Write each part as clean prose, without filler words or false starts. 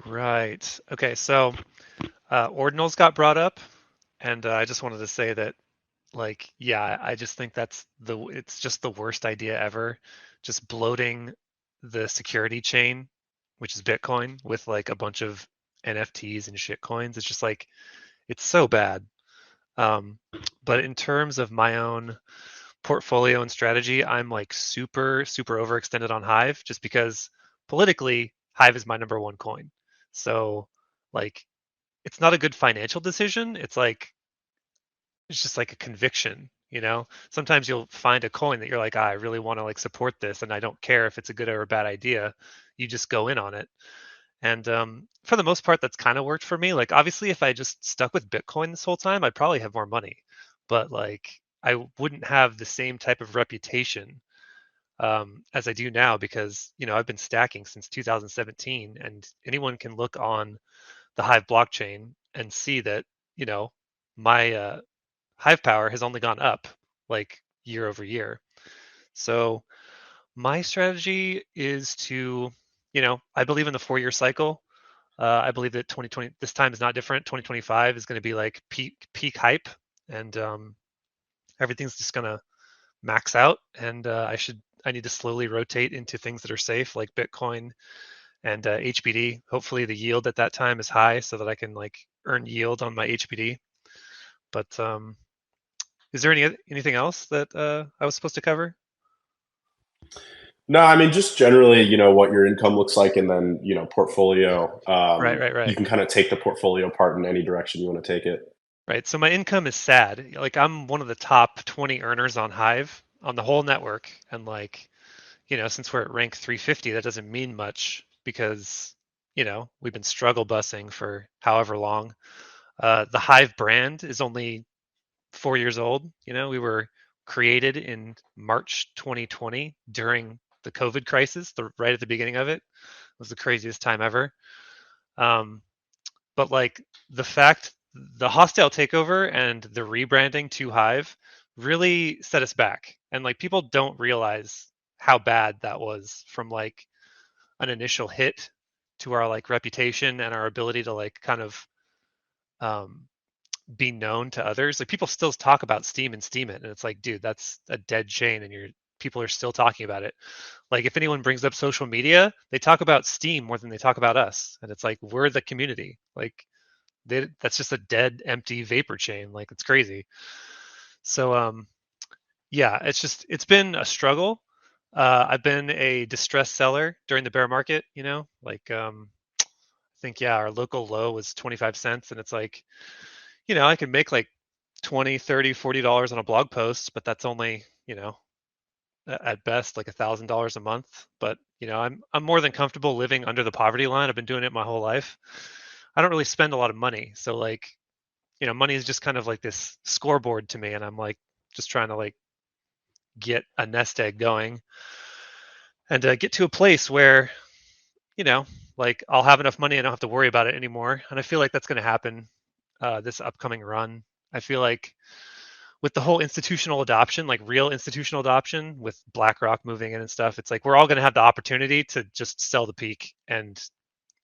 Right. Okay. So ordinals got brought up, and I just wanted to say that, like, yeah, I just think it's just the worst idea ever. Just bloating the security chain, which is Bitcoin, with like a bunch of NFTs and shit coins. It's just like it's so bad. Um, but in terms of my own portfolio and strategy, I'm like super overextended on Hive just because politically Hive is my number one coin. So like it's not a good financial decision. It's just like a conviction, you know? Sometimes you'll find a coin that you're like, I really want to like support this and I don't care if it's a good or a bad idea. You just go in on it. And for the most part, that's kind of worked for me. Like, obviously, if I just stuck with Bitcoin this whole time, I'd probably have more money. But like, I wouldn't have the same type of reputation as I do now because, I've been stacking since 2017, and anyone can look on the Hive blockchain and see that, you know, my Hive power has only gone up like year over year. So my strategy is to, I believe in the 4-year cycle. I believe that 2020, this time is not different. 2025 is going to be like peak hype, and everything's just going to max out. And I need to slowly rotate into things that are safe, like Bitcoin and HBD. Hopefully, the yield at that time is high so that I can like earn yield on my HBD. But is there anything else that I was supposed to cover? No, I mean, just generally, what your income looks like, and then, portfolio. Right, right, You right. can kind of take the portfolio part in any direction you want to take it. Right. So my income is sad. Like I'm one of the top 20 earners on Hive on the whole network. And like, since we're at rank 350, that doesn't mean much because, we've been struggle busing for however long. The Hive brand is only 4 years old. We were created in March 2020 during the COVID crisis, right at the beginning of it. It was the craziest time ever. Um, but like the hostile takeover and the rebranding to Hive really set us back. And like people don't realize how bad that was from like an initial hit to our like reputation and our ability to like kind of um, be known to others. Like people still talk about Steam and Steam it, and it's like, dude, that's a dead chain, and people are still talking about it. Like if anyone brings up social media, they talk about Steam more than they talk about us, and it's like we're the community. Like that's just a dead, empty vapor chain. Like it's crazy. So yeah, it's been a struggle. I've been a distressed seller during the bear market. Like I think yeah, our local low was 25 cents, and it's like I can make like 20, 30, $40 on a blog post, but that's only at best like $1,000 a month. But I'm more than comfortable living under the poverty line. I've been doing it my whole life. I don't really spend a lot of money, so like money is just kind of like this scoreboard to me, and I'm like just trying to like get a nest egg going and get to a place where you know like I'll have enough money, I don't have to worry about it anymore, and I feel like that's going to happen this upcoming run. I feel like with the whole institutional adoption, like real institutional adoption with BlackRock moving in and stuff, it's like we're all going to have the opportunity to just sell the peak and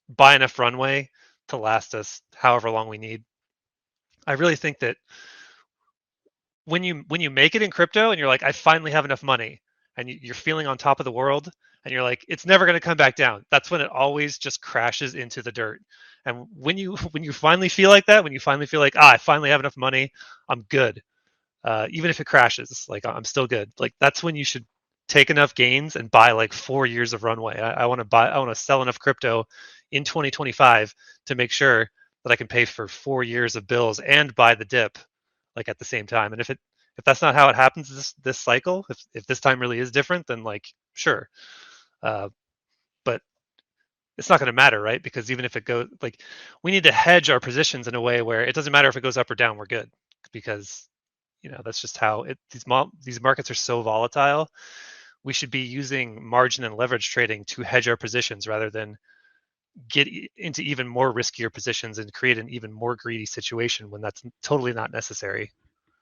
buy enough runway to last us however long we need. I really think that when you make it in crypto and you're like, I finally have enough money, and you're feeling on top of the world, and you're like, it's never going to come back down. That's when it always just crashes into the dirt. And when you finally feel like that, when you finally feel like, I finally have enough money, I'm good. Even if it crashes, like I'm still good. Like that's when you should take enough gains and buy like 4 years of runway. I want to buy. I want to sell enough crypto in 2025 to make sure that I can pay for 4 years of bills and buy the dip like at the same time. And if that's not how it happens this cycle, if this time really is different, then like sure. Uh, but it's not going to matter, right? Because even if it goes like we need to hedge our positions in a way where it doesn't matter if it goes up or down, we're good because that's just how these markets are so volatile. We should be using margin and leverage trading to hedge our positions rather than get into even more riskier positions and create an even more greedy situation when that's totally not necessary.